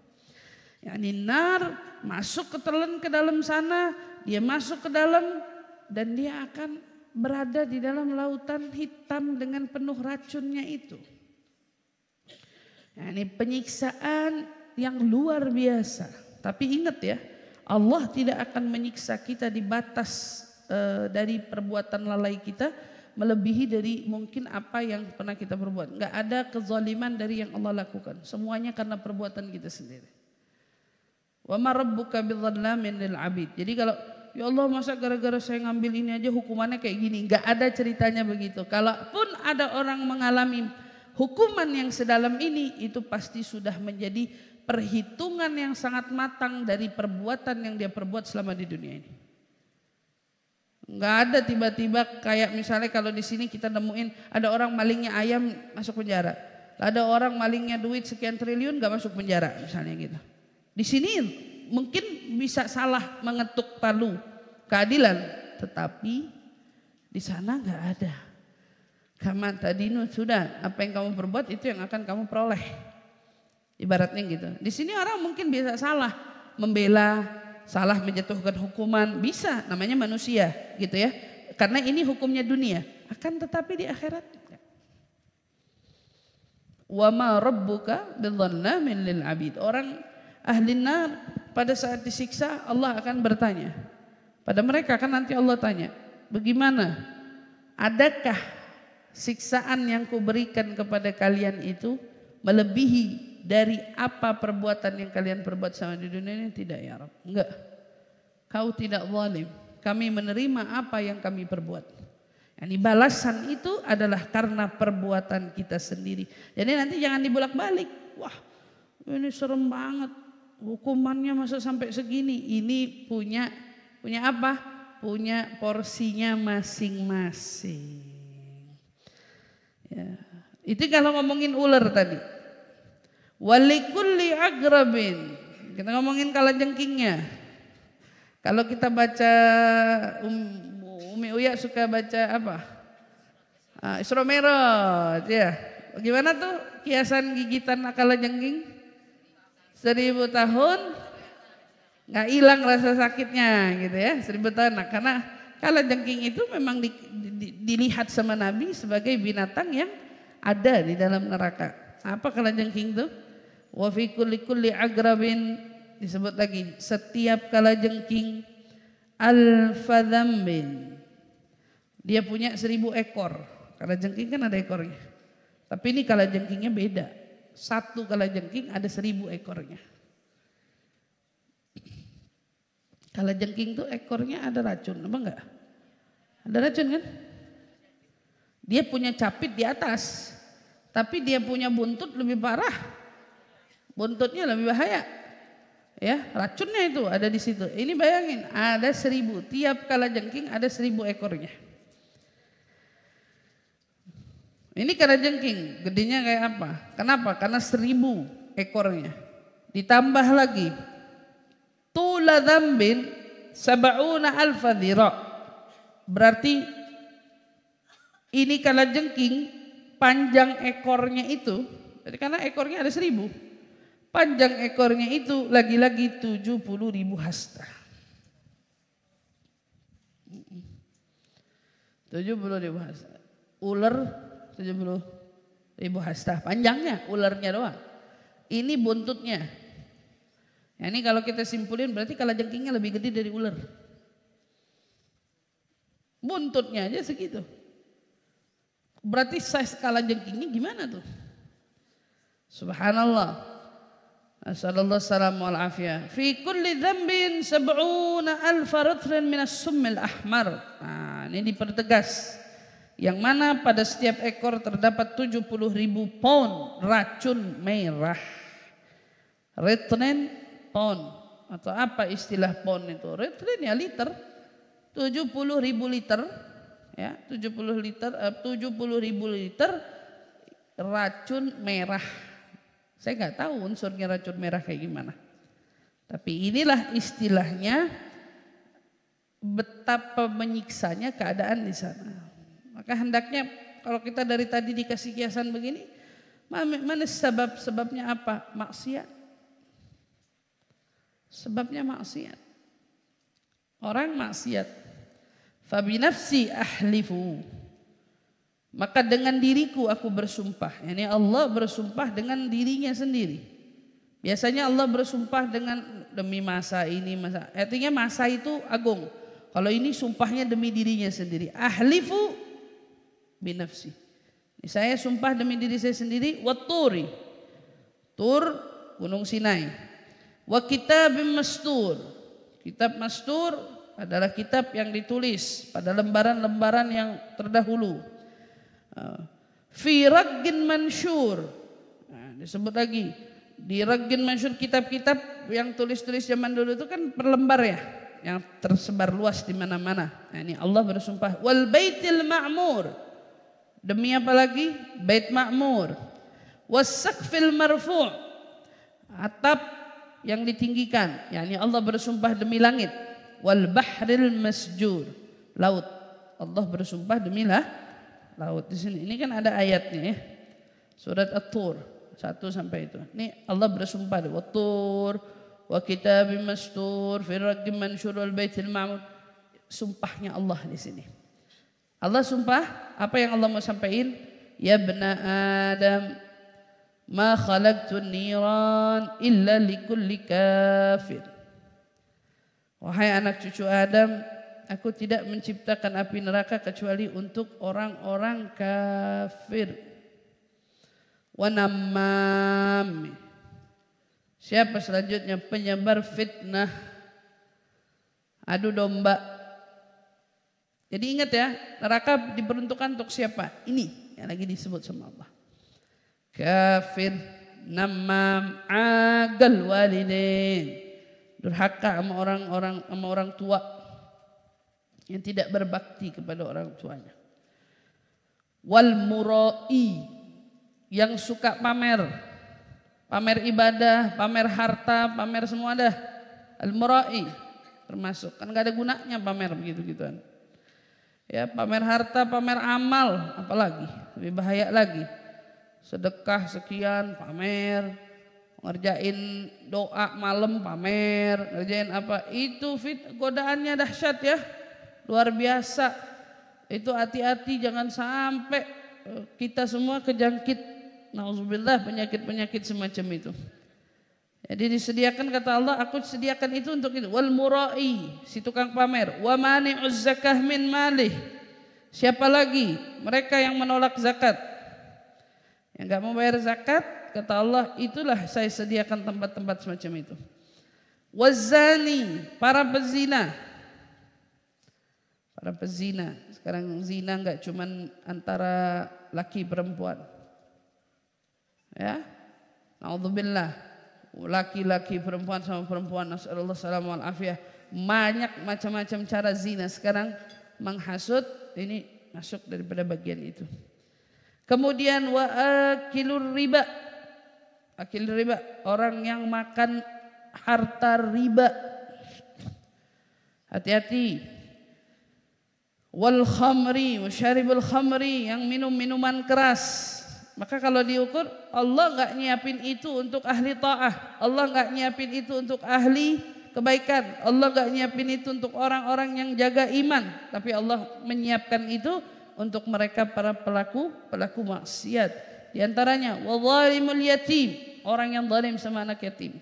Yani nar masuk ketelan ke dalam sana, dia masuk ke dalam dan dia akan berada di dalam lautan hitam dengan penuh racunnya itu. Yani penyiksaan yang luar biasa. Tapi ingat ya, Allah tidak akan menyiksa kita di batas dari perbuatan lalai kita melebihi dari mungkin apa yang pernah kita perbuat. Enggak ada kezaliman dari yang Allah lakukan. Semuanya karena perbuatan kita sendiri. Wa ma rabbuka bidzallamin lil abid. Jadi kalau ya Allah masa gara-gara saya ngambil ini aja hukumannya kayak gini. Enggak ada ceritanya begitu. Kalaupun ada orang mengalami hukuman yang sedalam ini, itu pasti sudah menjadi perhitungan yang sangat matang dari perbuatan yang dia perbuat selama di dunia ini. Enggak ada tiba-tiba kayak misalnya kalau di sini kita nemuin ada orang malingnya ayam masuk penjara. Ada orang malingnya duit sekian triliun gak masuk penjara misalnya gitu. Di sini mungkin bisa salah mengetuk palu keadilan, tetapi di sana nggak ada. Kama tadinu, sudah apa yang kamu perbuat itu yang akan kamu peroleh. Ibaratnya gitu. Di sini orang mungkin bisa salah membela, salah menjatuhkan hukuman, bisa, namanya manusia gitu ya. Karena ini hukumnya dunia, akan tetapi di akhirat. Wa ma rabbuka bidzallamin lil abid. Orang ahli nar pada saat disiksa Allah akan bertanya pada mereka, kan nanti Allah tanya, bagaimana, adakah siksaan yang kuberikan kepada kalian itu melebihi dari apa perbuatan yang kalian perbuat sama di dunia ini? Tidak ya Rabb, enggak, kau tidak zalim, kami menerima apa yang kami perbuat. Yani balasan itu adalah karena perbuatan kita sendiri. Jadi nanti jangan dibolak-balik, wah ini serem banget, hukumannya masa sampai segini. Ini punya apa? Punya porsinya masing-masing. Ya. Itu kalau ngomongin ular tadi. Walikulli agrabin. Kita ngomongin kalajengkingnya. Kalau kita baca Umi Uya suka baca apa? Isra Mi'raj ya. Bagaimana tuh kiasan gigitan kalajengking? 1000 tahun nggak hilang rasa sakitnya gitu ya, 1000 tahun. Nah, karena kalajengking itu memang dilihat sama Nabi sebagai binatang yang ada di dalam neraka. Apa kalajengking itu? Wa fi kulli agrabin, disebut lagi setiap kalajengking alfadzambin. Dia punya 1000 ekor. Kalajengking kan ada ekornya. Tapi ini kalajengkingnya beda. Satu kalajengking ada 1000 ekornya. Kalajengking tuh ekornya ada racun, apa enggak? Ada racun kan? Dia punya capit di atas, tapi dia punya buntut lebih parah. Buntutnya lebih bahaya. Ya, racunnya itu ada di situ. Ini bayangin, ada 1000, tiap kalajengking ada 1000 ekornya. Ini kalajengking, gedenya kayak apa? Kenapa? Karena 1000 ekornya. Ditambah lagi tula dzambin sab'una alfa dhira'. Berarti ini kalajengking panjang ekornya itu, jadi karena ekornya ada 1000, panjang ekornya itu lagi-lagi 70.000 hasta. 70.000 hasta. Ular 70.000 hasta panjangnya, ularnya doang. Ini buntutnya. Ya, ini kalau kita simpulin berarti kalajengkingnya lebih gede dari ular. Buntutnya aja segitu. Berarti size kalajengkingnya gimana tuh? Subhanallah. Assalamualaikum warahmatullahi wabarakatuh. Fi kulli dzambin 70.000 ratran minas summil ahmar. Nah, ini dipertegas. Yang mana pada setiap ekor terdapat 70.000 pound racun merah. Retren pound atau apa istilah pound itu? Retren ya liter. 70.000 liter ya, 70.000 liter racun merah. Saya nggak tahu unsurnya racun merah kayak gimana. Tapi inilah istilahnya betapa menyiksanya keadaan di sana. Maka hendaknya kalau kita dari tadi dikasih kiasan begini, mana sebabnya apa? Maksiat. Sebabnya maksiat. Orang maksiat. Fabi nafsi ahlifu. Maka dengan diriku aku bersumpah. Yani Allah bersumpah dengan dirinya sendiri. Biasanya Allah bersumpah dengan demi masa ini, masa. Artinya masa itu agung. Kalau ini sumpahnya demi dirinya sendiri. Ahlifu binafsi. Saya sumpah demi diri saya sendiri. Watturi. Tur, Gunung Sinai. Wa kitabim mastur. Kitab mastur adalah kitab yang ditulis pada lembaran-lembaran yang terdahulu. Fi raggin mansyur. Nah, disebut lagi di raggin mansyur, kitab-kitab yang tulis-tulis zaman dulu itu kan per lembar ya, yang tersebar luas di mana-mana. Nah, ini Allah bersumpah wal baitil ma'mur. Demi apa lagi? Bait Ma'mur. Wasaqfil marfu', atap yang ditinggikan, yakni Allah bersumpah demi langit. Wal bahril masjur, laut. Allah bersumpah demi laut. Di sini ini kan ada ayatnya ya. Surat At-Tur 1 sampai itu. Ini Allah bersumpah, Wat-Tur wa kitabim mastur fi raqqim mansyur wal baitil ma'mur. Sumpahnya Allah di sini. Allah sumpah, apa yang Allah mau sampaikan? Ya bna Adam, ma khalaqtun niran illa likulli kafir. Wahai anak cucu Adam, aku tidak menciptakan api neraka kecuali untuk orang-orang kafir. Wa nammam. Siapa selanjutnya? Penyebar fitnah, adu domba. Jadi ingat ya, neraka diperuntukkan untuk siapa? Ini yang lagi disebut sama Allah. Kafir, nammam, agal walidain. Durhaka sama orang tua yang tidak berbakti kepada orang tuanya. Wal murai, yang suka pamer ibadah, pamer harta, pamer semua dah. Al murai termasuk, kan gak ada gunanya pamer begitu-gituan. Ya, pamer harta, pamer amal, apalagi lebih bahaya lagi. Sedekah sekian pamer, ngerjain doa malam pamer, ngerjain apa, itu godaannya dahsyat ya, luar biasa. Itu hati-hati jangan sampai kita semua kejangkit, nauzubillah, penyakit-penyakit semacam itu. Jadi disediakan, kata Allah, aku sediakan itu untuk itu. Wal murai, si tukang pamer. Wa mani'uz zakah min malih. Siapa lagi? Mereka yang menolak zakat, yang gak mau bayar zakat, kata Allah, itulah saya sediakan tempat-tempat semacam itu. Wazani, para pezina. Para pezina. Sekarang zina enggak cuman antara laki perempuan. Ya. Naudzubillah. Laki-laki perempuan sama perempuan, nasallallahu salam wal afiyah. Banyak macam-macam cara zina sekarang, menghasut, ini masuk daripada bagian itu. Kemudian wa akilur riba. Akil riba, orang yang makan harta riba. Hati-hati. Wal khamri, musyaribul khamri, yang minum minuman keras. Maka kalau diukur, Allah enggak nyiapin itu untuk ahli ta'ah. Allah enggak nyiapin itu untuk ahli kebaikan. Allah enggak nyiapin itu untuk orang-orang yang jaga iman. Tapi Allah menyiapkan itu untuk mereka para pelaku maksiat. Di antaranya wadzalimul yatim, orang yang zalim sama anak yatim.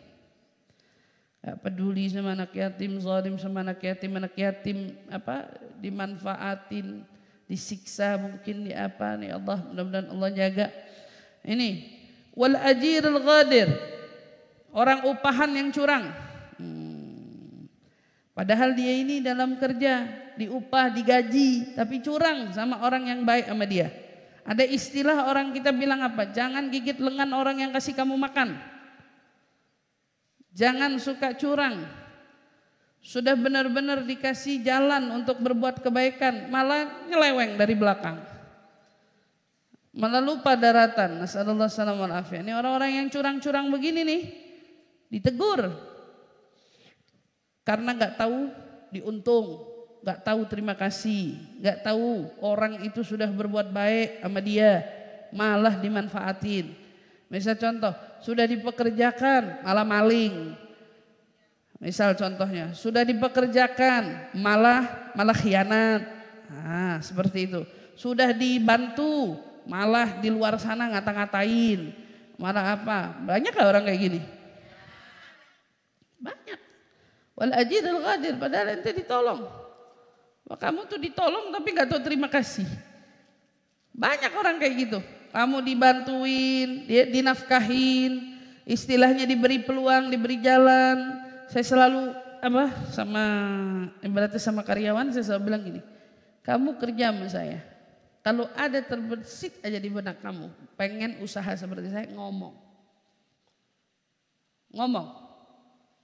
Gak peduli sama anak yatim, zalim sama anak yatim apa dimanfaatin, disiksa mungkin, di apa nih, Allah mudah-mudahan Allah jaga. Ini wal ajirul ghadir, orang upahan yang curang. Padahal dia ini dalam kerja, diupah, digaji, tapi curang sama orang yang baik sama dia. Ada istilah orang kita bilang apa? Jangan gigit lengan orang yang kasih kamu makan. Jangan suka curang. Sudah benar-benar dikasih jalan untuk berbuat kebaikan, malah nyeleweng dari belakang. Malah lupa daratan. Nasallallahu salam wal afiyah. Ini orang-orang yang curang-curang begini nih, ditegur. Karena gak tahu diuntung, gak tahu terima kasih, gak tahu orang itu sudah berbuat baik sama dia, malah dimanfaatin. Misal contoh, sudah dipekerjakan malah maling. Misal contohnya, sudah dipekerjakan malah khianat. Nah, seperti itu. Sudah dibantu malah di luar sana ngata-ngatain. Malah apa? Banyak lah orang kayak gini. Banyak. Wal ajirul ghadir, padahal ente ditolong. Kamu tuh ditolong tapi gak tahu terima kasih. Banyak orang kayak gitu. Kamu dibantuin, dinafkahin, istilahnya diberi peluang, diberi jalan. Saya selalu ibaratnya sama karyawan, saya selalu bilang gini, kamu kerja sama saya, kalau ada terbersit aja di benak kamu, pengen usaha seperti saya, ngomong.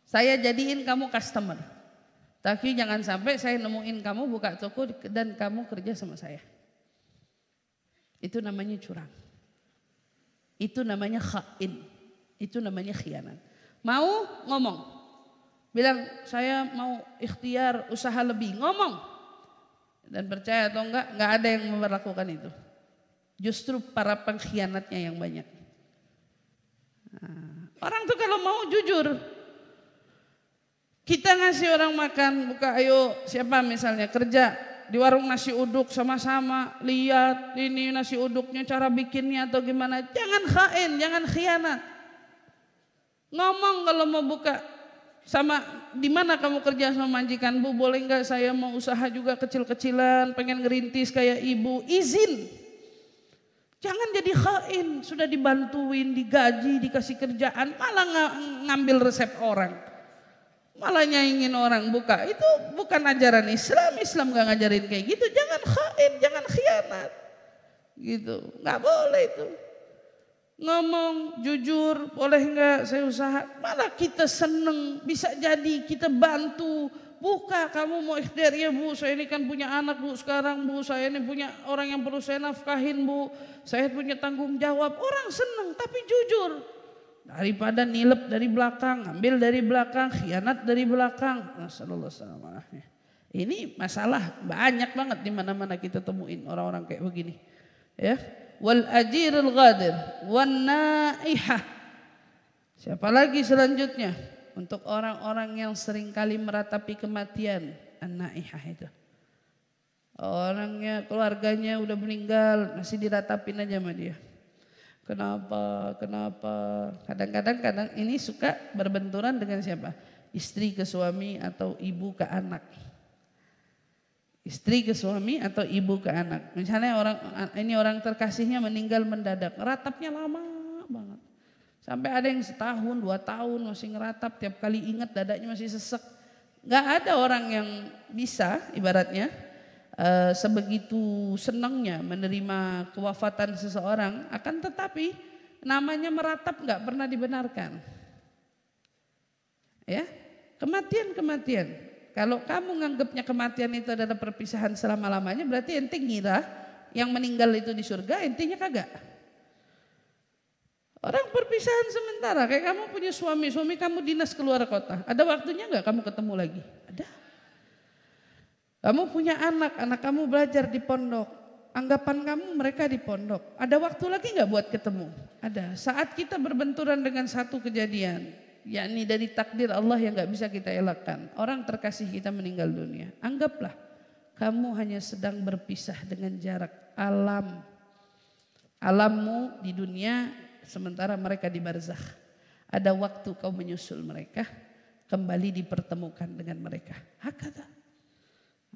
Saya jadiin kamu customer. Tapi jangan sampai saya nemuin kamu buka toko dan kamu kerja sama saya. Itu namanya curang. Itu namanya khain. Itu namanya khianat. Mau ngomong. Bilang saya mau ikhtiar usaha lebih. Ngomong. Dan percaya atau enggak ada yang memperlakukan itu. Justru para pengkhianatnya yang banyak. Nah, orang tuh kalau mau jujur. Kita ngasih orang makan, buka ayo siapa misalnya kerja. Di warung nasi uduk sama-sama lihat ini nasi uduknya cara bikinnya atau gimana. Jangan khain, jangan khianat. Ngomong kalau mau buka sama di mana kamu kerja sama majikan Bu, boleh nggak saya mau usaha juga kecil-kecilan, pengen ngerintis kayak ibu, izin. Jangan jadi khain, sudah dibantuin, digaji, dikasih kerjaan, malah ngambil resep orang. Malah nyaingin orang buka, itu bukan ajaran Islam. Islam gak ngajarin kayak gitu. Jangan khain, jangan khianat, gitu. Nggak boleh itu. Ngomong jujur, boleh nggak saya usaha? Malah kita seneng, bisa jadi kita bantu. Buka, kamu mau ikhtiar ya Bu, saya ini kan punya anak Bu sekarang Bu, saya ini punya orang yang perlu saya nafkahin Bu, saya punya tanggung jawab. Orang seneng tapi jujur. Daripada nilep dari belakang, ambil dari belakang, khianat dari belakang. Nasallallahu. Ini masalah banyak banget di mana-mana kita temuin orang-orang kayak begini. Ya. Wal ajirul ghadir wan naihah. Siapa lagi selanjutnya? Untuk orang-orang yang sering kali meratapi kematian, an-naihah itu. Orangnya, keluarganya udah meninggal, masih diratapin aja sama dia. Kenapa? Kadang-kadang ini suka berbenturan dengan siapa? Istri ke suami atau ibu ke anak. Istri ke suami atau ibu ke anak. Misalnya orang terkasihnya meninggal mendadak, ratapnya lama banget. Sampai ada yang setahun, 2 tahun masih ngeratap, tiap kali ingat dadanya masih sesek. Gak ada orang yang bisa ibaratnya sebegitu senangnya menerima kewafatan seseorang, akan tetapi namanya meratap gak pernah dibenarkan. Ya, kematian. Kalau kamu nganggapnya kematian itu adalah perpisahan selama-lamanya, berarti ente ngira yang meninggal itu di surga, intinya kagak. Orang perpisahan sementara, kayak kamu punya suami kamu dinas keluar kota, ada waktunya gak kamu ketemu lagi? Ada. Kamu punya anak kamu belajar di pondok, anggapan kamu mereka di pondok, ada waktu lagi gak buat ketemu? Ada. Saat kita berbenturan dengan satu kejadian, yakni dari takdir Allah yang gak bisa kita elakkan, orang terkasih kita meninggal dunia, anggaplah kamu hanya sedang berpisah dengan jarak alammu di dunia, sementara mereka di barzakh. Ada waktu kau menyusul mereka, kembali dipertemukan dengan mereka. Hakata.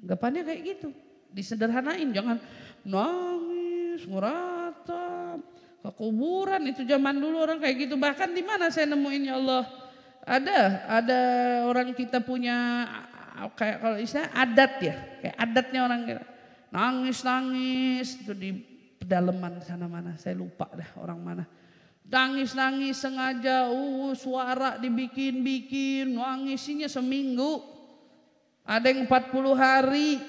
Anggapannya kayak gitu, disederhanain, jangan nangis, ngeratap, ke kuburan. Itu zaman dulu orang kayak gitu. Bahkan di mana saya nemuin ya Allah, ada orang kita punya kayak kalau istilah adat ya, kayak adatnya orang kita nangis itu di pedalaman sana mana, saya lupa dah orang mana. Nangis sengaja, suara dibikin, nangisinya seminggu. Ada yang 40 hari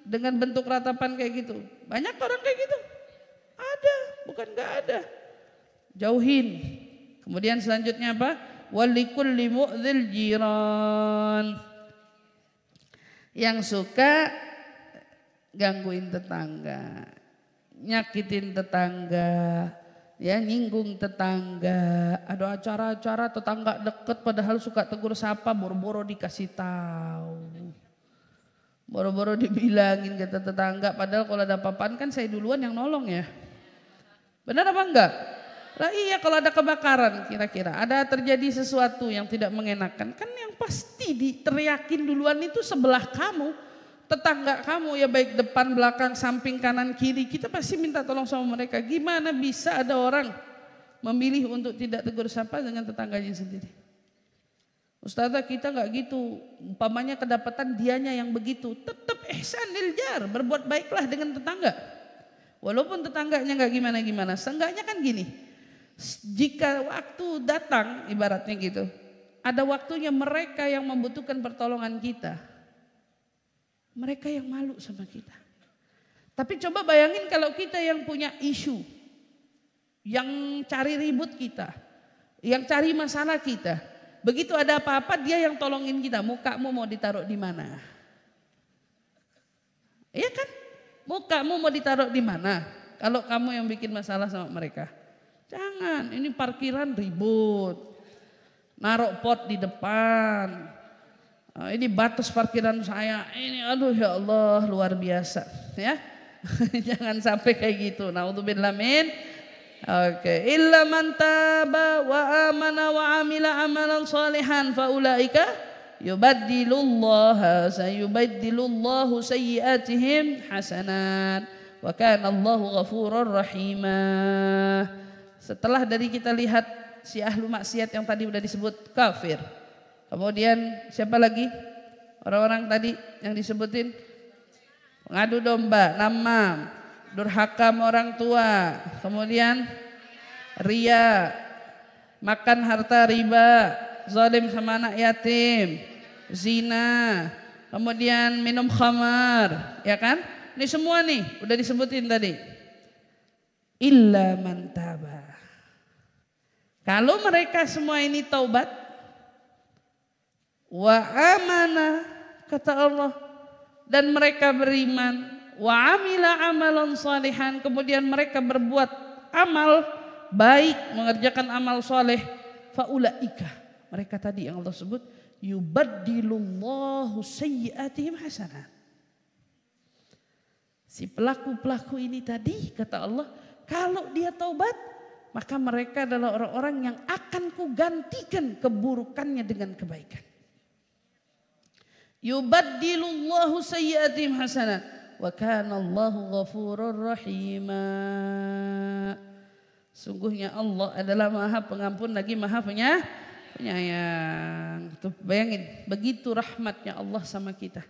dengan bentuk ratapan kayak gitu. Banyak orang kayak gitu. Ada, bukan gak ada. Jauhin. Kemudian selanjutnya apa? Walikulli mu'dzil jiran. Yang suka gangguin tetangga, nyakitin tetangga, ya nyinggung tetangga. Ada acara-acara tetangga deket padahal suka tegur sapa, boro-boro dikasih tahu. Boro-boro dibilangin kata tetangga, padahal kalau ada apa-apaan kan saya duluan yang nolong ya. Benar apa enggak? Lah iya, kalau ada kebakaran kira-kira, ada terjadi sesuatu yang tidak mengenakan, kan yang pasti diteriakin duluan itu sebelah kamu, tetangga kamu ya, baik depan, belakang, samping, kanan, kiri. Kita pasti minta tolong sama mereka. Gimana bisa ada orang memilih untuk tidak tegur sapa dengan tetangganya sendiri? Ustazah, kita gak gitu. Umpamanya kedapatan dianya yang begitu, tetap ihsan lil jar, berbuat baiklah dengan tetangga. Walaupun tetangganya gak gimana-gimana, seenggaknya kan gini, jika waktu datang ibaratnya gitu, ada waktunya mereka yang membutuhkan pertolongan kita, mereka yang malu sama kita. Tapi coba bayangin kalau kita yang punya isu, yang cari ribut kita, yang cari masalah kita. Begitu ada apa-apa dia yang tolongin kita. Mukamu mau ditaruh di mana? Iya kan? Mukamu mau ditaruh di mana? Kalau kamu yang bikin masalah sama mereka. Jangan, ini parkiran ribut. Naruh pot di depan. Ini batas parkiran saya. Ini aduh ya Allah luar biasa, ya. Jangan sampai kayak gitu. Naudzubillah min. Oke, illa man taba wa amana wa amila amalan salihan faulaika yubaddilullahu sayyi'atihim hasanat wa kana Allahu ghafurur rahimah. Setelah dari kita lihat si ahlu maksiat yang tadi udah disebut kafir. Kemudian siapa lagi? Orang-orang tadi yang disebutin pengadu domba, namam, durhaka sama orang tua, kemudian ria, makan harta riba, zalim sama anak yatim, zina, kemudian minum khamar, ya kan? Ini semua nih udah disebutin tadi. Illa man taba. Kalau mereka semua ini taubat, wa amana, kata Allah, dan mereka beriman, wa amila amalan salihan, kemudian mereka berbuat amal baik, mengerjakan amal soleh, faulaika, mereka tadi yang Allah sebut, yubaddilullahu sayyi'atihim hasanat. Si pelaku-pelaku ini tadi kata Allah, kalau dia taubat maka mereka adalah orang-orang yang akan kugantikan keburukannya dengan kebaikan. Yubaddilullahu sayyi'atihim hasanat wa kana Allahu ghafurur rahima. Sungguhnya Allah adalah Maha Pengampun lagi Maha Penyayang. Tuh bayangin, begitu rahmatnya Allah sama kita.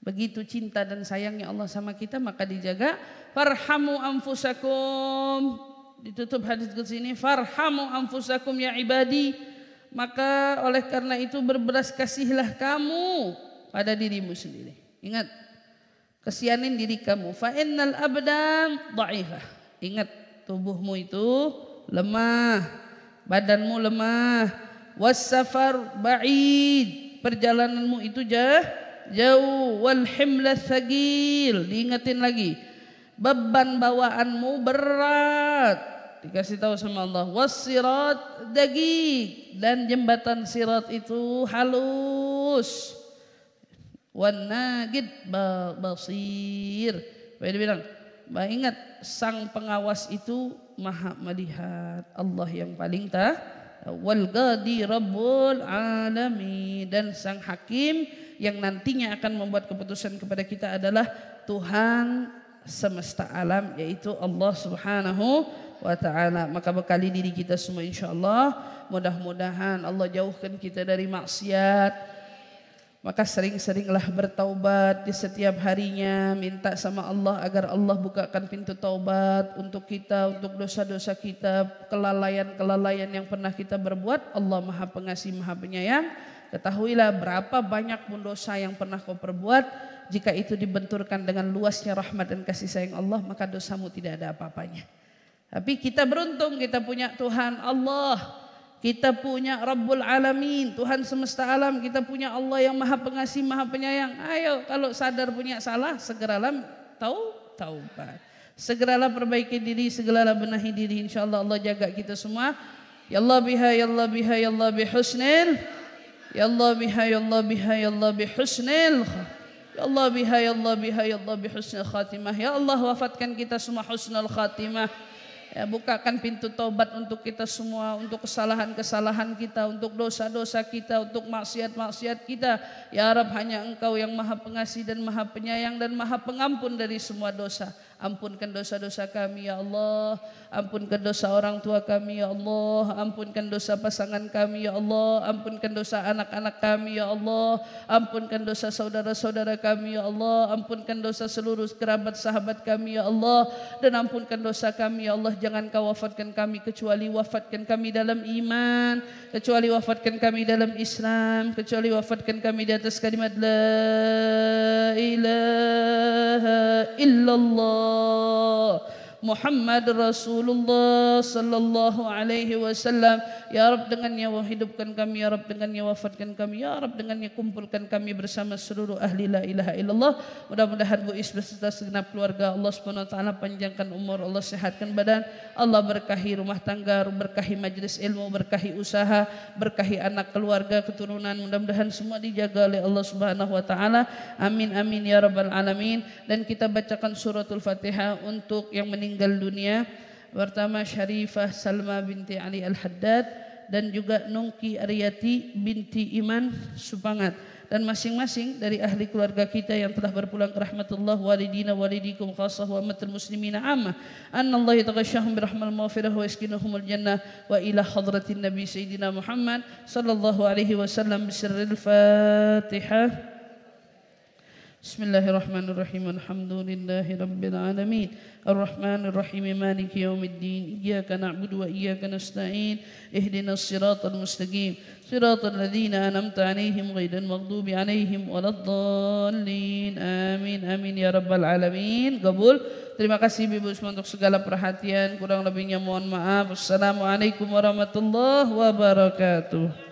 Begitu cinta dan sayangnya Allah sama kita, maka dijaga. Farhamu anfusakum. Ditutup hadis ke sini, farhamu anfusakum ya ibadi. Maka oleh karena itu berbelas kasihlah kamu pada dirimu sendiri. Ingat, kesianin diri kamu. Fa innal abdan dha'ifah. Ingat, tubuhmu itu lemah, badanmu lemah. Was-safar ba'id, perjalananmu itu jauh. Wal himla tsagil, diingetin lagi. Beban bawaanmu berat. Dikasih tahu sama Allah, was-sirat daqiq, dan jembatan sirat itu halus. Wan nagid basir. Dia bilang, ingat sang pengawas itu maha melihat, Allah yang paling wal ghadi rabbul alamin, dan sang hakim yang nantinya akan membuat keputusan kepada kita adalah Tuhan semesta alam, yaitu Allah Subhanahu wa ta'ala. Maka bekali diri kita semua insyaallah, mudah-mudahan Allah jauhkan kita dari maksiat. Maka sering-seringlah bertaubat di setiap harinya, minta sama Allah agar Allah bukakan pintu taubat untuk kita, untuk dosa-dosa kita, kelalaian-kelalaian yang pernah kita berbuat. Allah Maha Pengasih, Maha Penyayang. Ketahuilah berapa banyak pun dosa yang pernah kau perbuat, jika itu dibenturkan dengan luasnya rahmat dan kasih sayang Allah, maka dosamu tidak ada apa-apanya. Tapi kita beruntung, kita punya Tuhan Allah, kita punya Rabbul Alamin, Tuhan semesta alam, kita punya Allah yang Maha Pengasih, Maha Penyayang. Ayo kalau sadar punya salah, segeralah taubat. Segeralah perbaiki diri, segeralah benahi diri, insyaallah Allah jaga kita semua. Ya Allah biha, ya Allah biha, ya Allah bihusnil. Ya Allah biha, ya Allah biha, ya Allah bihusnil. Ya Allah biha, ya Allah biha, ya Allah bihusnil khatimah. Ya Allah wafatkan kita semua husnul khatimah. Ya, bukakan pintu taubat untuk kita semua, untuk kesalahan-kesalahan kita, untuk dosa-dosa kita, untuk maksiat-maksiat kita. Ya Rabb, hanya Engkau yang Maha Pengasih dan Maha Penyayang dan Maha Pengampun dari semua dosa. Ampunkan dosa-dosa kami ya Allah, ampunkan dosa orang tua kami ya Allah, ampunkan dosa pasangan kami ya Allah, ampunkan dosa anak-anak kami ya Allah, ampunkan dosa saudara-saudara kami ya Allah, ampunkan dosa seluruh kerabat sahabat kami ya Allah, dan ampunkan dosa kami ya Allah. Jangan Kau wafatkan kami kecuali wafatkan kami dalam iman, kecuali wafatkan kami dalam Islam, kecuali wafatkan kami di atas kalimat la ilaha illallah Muhammad Rasulullah sallallahu alaihi wasallam. Ya Rabb, dengannya hidupkan kami, ya Rabb, dengannya wafatkan kami, ya Rabb, dengannya kumpulkan kami bersama seluruh ahli la ilaha illallah. Mudah-mudahan Bu Is beserta segenap keluarga Allah Subhanahu wa taala panjangkan umur, Allah sehatkan badan, Allah berkahi rumah tangga, berkahi majelis ilmu, berkahi usaha, berkahi anak, keluarga, keturunan. Mudah-mudahan semua dijaga oleh Allah Subhanahu wa taala. Amin amin ya rabbal alamin. Dan kita bacakan suratul Fatihah untuk yang meninggal dunia. Pertama Syarifah Salma binti Ali Al-Haddad dan juga Nungki Ariyati binti Iman Supangat, dan masing-masing dari ahli keluarga kita yang telah berpulang ke rahmatullah, walidina walidikum khassah wa ammatul muslimina amma, annallaha yataghashahum birahmal maghfirah wa yaskinuhumul jannah wa ila hadratin nabi sayyidina Muhammad sallallahu alaihi wasallam bisirril Fatihah. Bismillahirrahmanirrahim. Alhamdulillahi rabbil alamin. Arrahmanir rahim. Maliki yaumiddin. Iyyaka na'budu wa iyyaka nasta'in. Ihdinas siratal mustaqim. Siratal ladzina an'amta 'alaihim ghairil maghdubi 'alaihim waladdallin. Amin amin ya rabbal alamin. Qabul. Terima kasih Ibu semua untuk segala perhatian. Kurang lebihnya mohon maaf. Assalamualaikum warahmatullahi wabarakatuh.